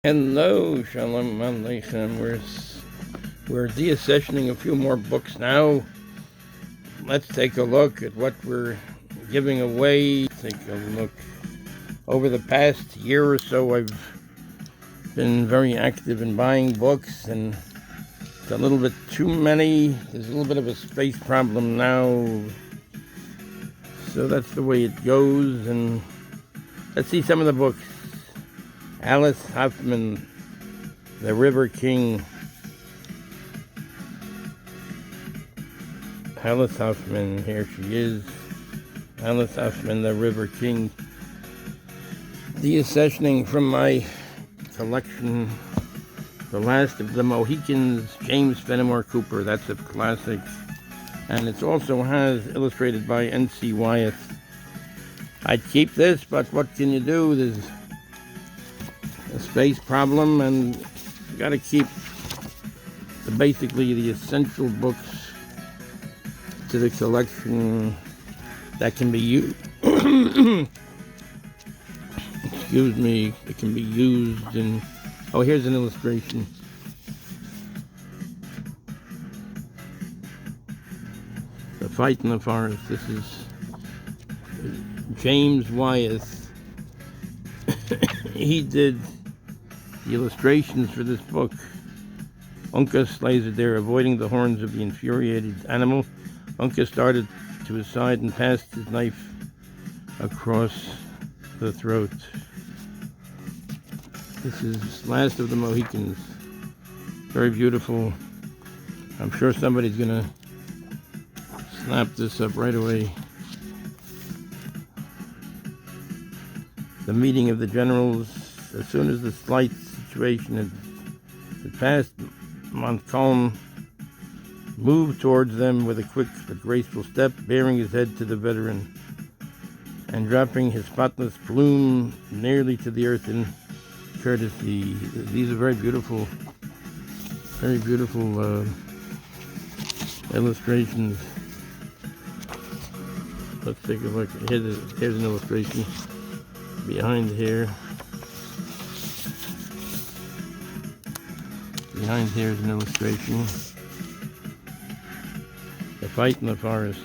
Hello, Shalom Aleichem. We're deaccessioning a few more books now. Let's take a look at what we're giving away. Take a look. Over the past year or so, I've been very active in buying books, and it's a little bit too many. There's a little bit of a space problem now, so that's the way it goes. And let's see some of the books. Alice Hoffman, The River King. Alice Hoffman, here she is. Alice Hoffman, The River King. Deaccessioning from my collection, The Last of the Mohicans, James Fenimore Cooper. That's a classic. And it also has illustrated by N.C. Wyeth. I'd keep this, but what can you do? There's a space problem, and you got to keep basically the essential books to the collection that can be used. Excuse me, it can be used in. Oh, here's an illustration. The Fight in the Forest. This is James Wyeth. He did the illustrations for this book. Uncas lays it there, avoiding the horns of the infuriated animal. Uncas started to his side and passed his knife across the throat. This is Last of the Mohicans. Very beautiful. I'm sure somebody's gonna snap this up right away. The meeting of the generals. As soon as the slight situation had passed, Montcalm moved towards them with a quick but graceful step, bearing his head to the veteran and dropping his spotless plume nearly to the earth in courtesy. These are very beautiful illustrations. Let's take a look. Here's an illustration behind here. Behind here is an illustration. The Fight in the Forest.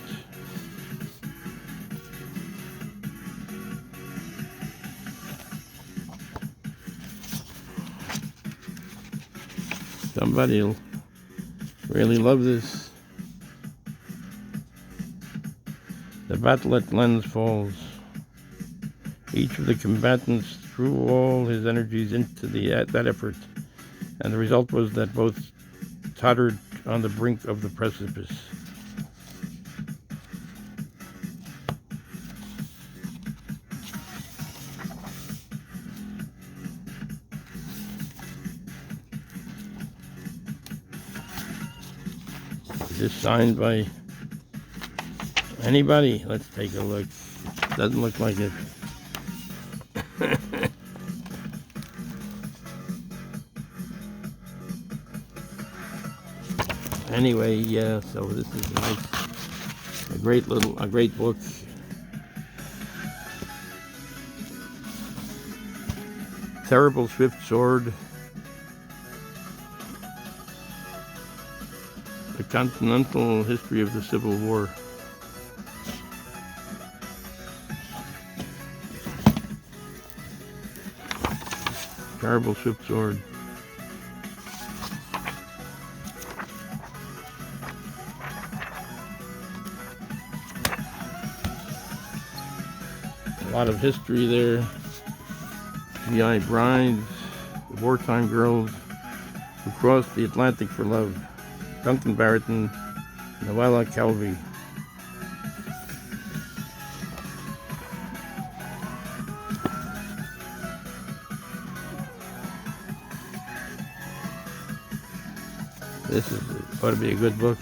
Somebody'll really love this. The battle at Glens Falls. Each of the combatants threw all his energies into that effort, and the result was that both tottered on the brink of the precipice. Is this signed by anybody? Let's take a look. Doesn't look like it. Anyway, yeah, so this is a great book. Terrible Swift Sword. The Continental History of the Civil War. Terrible Swift Sword. A lot of history there. GI brides, the wartime girls who crossed the Atlantic for love. Duncan Barrington, Noella Calvi. This ought to be a good book.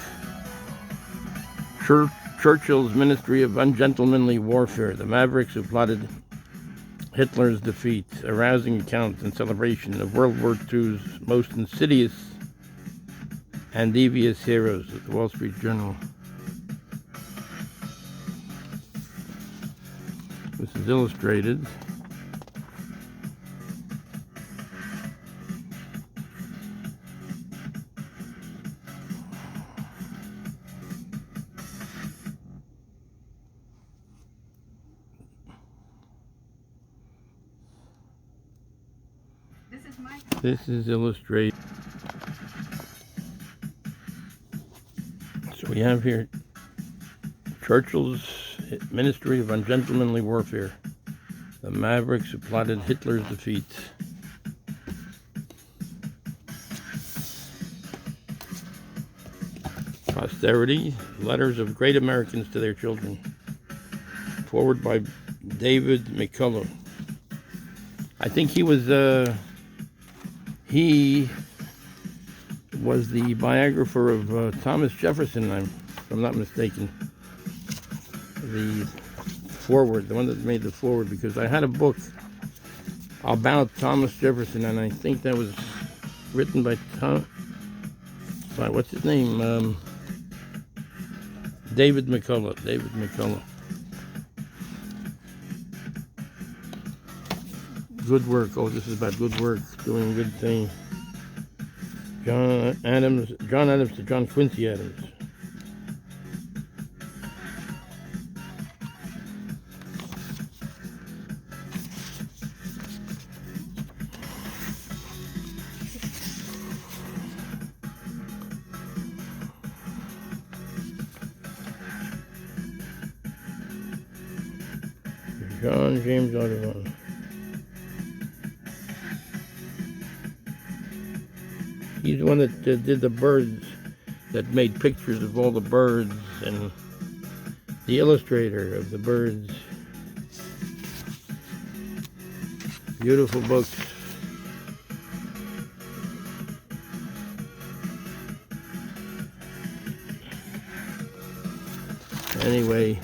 Churchill's Ministry of Ungentlemanly Warfare, the Mavericks who plotted Hitler's defeat, a rousing account and celebration of World War II's most insidious and devious heroes at the Wall Street Journal. This is illustrated. This is illustrated. So we have here Churchill's Ministry of Ungentlemanly Warfare. The Mavericks who plotted Hitler's defeat. Posterity, Letters of Great Americans to Their Children. Forward by David McCullough. I think he was the biographer of Thomas Jefferson, if I'm not mistaken. The forward, the one that made the forward, because I had a book about Thomas Jefferson, and I think that was written by what's his name? David McCullough. David McCullough. Good work. Oh, this is about good work, doing a good thing. John Adams to John Quincy Adams. John James Audubon. He's the one that did the birds, that made pictures of all the birds, and the illustrator of the birds. Beautiful books. Anyway,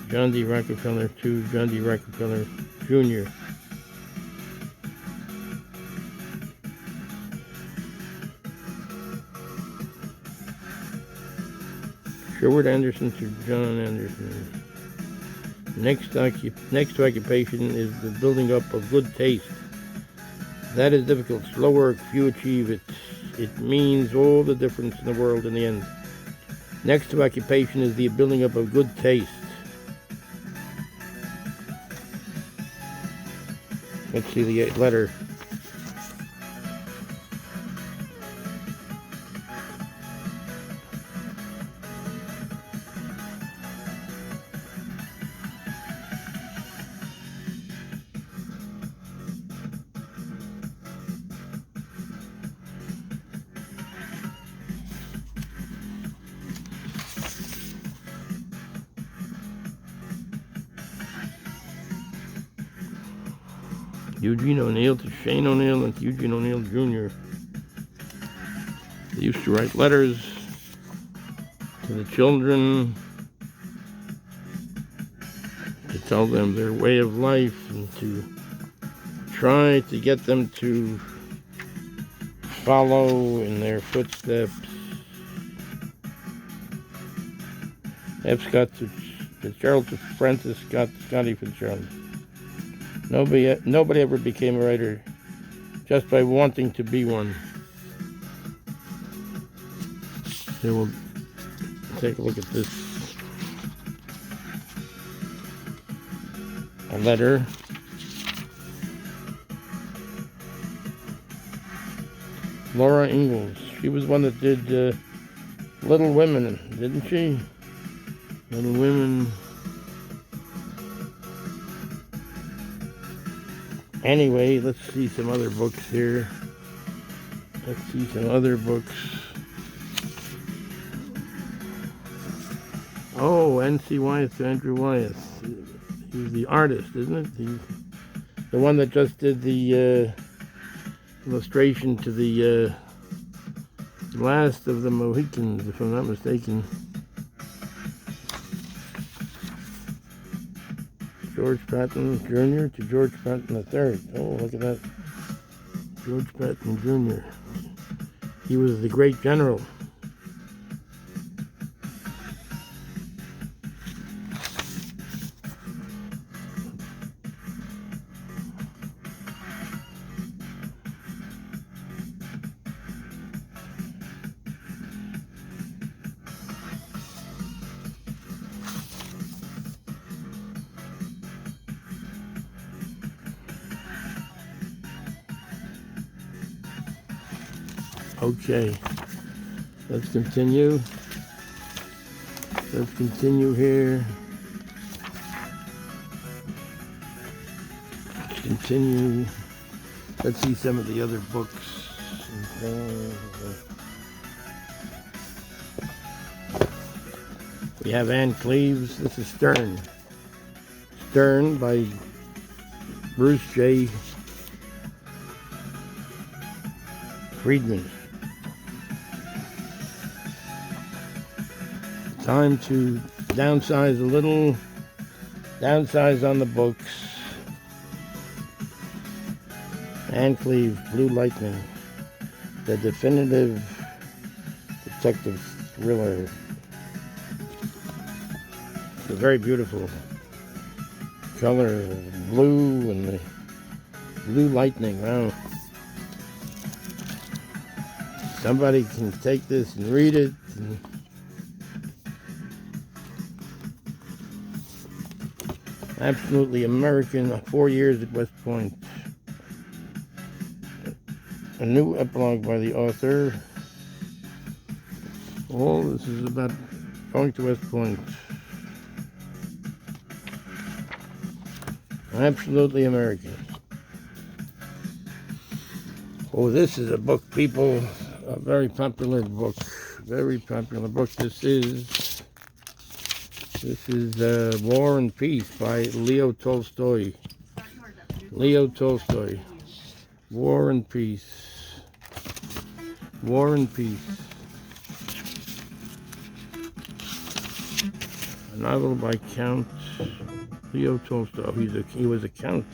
John D. Rockefeller to John D. Rockefeller Jr. Sherwood Anderson to John Anderson. Next occupation is the building up of good taste. That is difficult. Slow work, few achieve it. It means all the difference in the world in the end. Next to occupation is the building up of good taste. Let's see the letter. Eugene O'Neill to Shane O'Neill and to Eugene O'Neill Jr. They used to write letters to the children to tell them their way of life and to try to get them to follow in their footsteps. F. Scott Fitzgerald to Francis Scotty Fitzgerald. Nobody ever became a writer just by wanting to be one. So we'll take a look at this. A letter. Laura Ingalls. She was one that did Little Women, didn't she? Little Women. Anyway, let's see some other books here. Let's see some other books. Oh, N.C. Wyeth to Andrew Wyeth. He was the artist, isn't it? He's the one that just did the illustration to the Last of the Mohicans, if I'm not mistaken. George Patton Jr. to George Patton III. Oh, look at that. George Patton Jr. He was the great general. Okay, let's continue. Let's continue here. Let's continue. Let's see some of the other books and things. We have Ann Cleeves. This is Stern. Stern by Bruce J. Friedman. Time to downsize a little. Downsize on the books. Ann Cleeves, Blue Lightning. The definitive detective thriller. It's very beautiful color, blue, and the blue lightning. Wow. Somebody can take this and read it. Absolutely American, 4 years at West Point. A new epilogue by the author. All this is about going to West Point. Absolutely American. Oh, this is a book, people. A very popular book. Very popular book. This is War and Peace by Leo Tolstoy. Leo Tolstoy. War and Peace. War and Peace. A novel by Count Leo Tolstoy. He was a count.